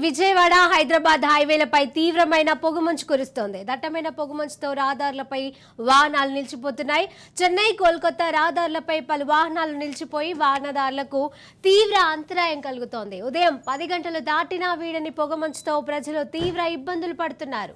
విజయవాడ హైదరాబాద్ హైవేలపై తీవ్రమైన పొగమంచు కురుస్తోంది. దట్టమైన పొగమంచుతో రహదారులపై వాహనాలు నిలిచిపోతున్నాయి. చెన్నై కోల్కతా రహదారులపై పలు వాహనాలు నిలిచిపోయి వాహనదారులకు తీవ్ర అంతరాయం కలుగుతోంది. ఉదయం 10 గంటలు దాటినా వీడని పొగమంచుతో ప్రజలు తీవ్ర ఇబ్బందులు పడుతున్నారు.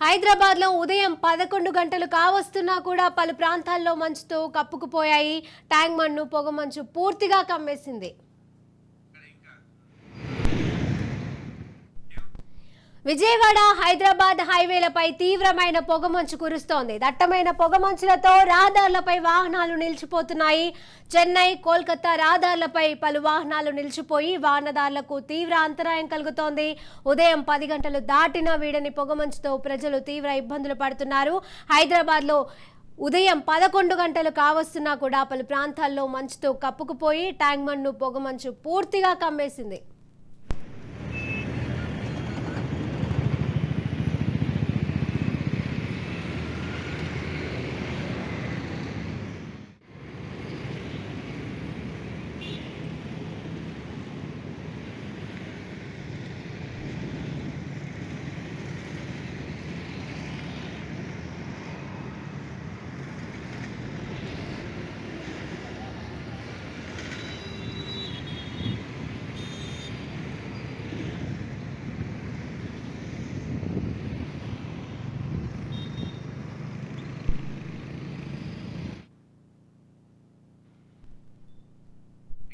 హైదరాబాద్ లో ఉదయం 11 గంటలు కావస్తున్నా కూడా పలు ప్రాంతాల్లో మంచుతో కప్పుకుపోయాయి. ట్యాంక్ బండ్ను పొగమంచు పూర్తిగా కమ్మేసింది. విజయవాడ హైదరాబాద్ హైవేలపై తీవ్రమైన పొగమంచు కురుస్తోంది. దట్టమైన పొగమంచులతో రహదారులపై వాహనాలు నిలిచిపోతున్నాయి. చెన్నై కోల్కతా రహదారులపై పలు వాహనాలు నిలిచిపోయి వాహనదారులకు తీవ్ర అంతరాయం కలుగుతోంది. ఉదయం 10 గంటలు దాటినా వీడని పొగమంచుతో ప్రజలు తీవ్ర ఇబ్బందులు పడుతున్నారు. హైదరాబాద్లో ఉదయం 11 గంటలు కావస్తున్నా కూడా పలు ప్రాంతాల్లో మంచుతో కప్పుకుపోయి ట్యాంక్ బండ్ను పొగమంచు పూర్తిగా కమ్మేసింది.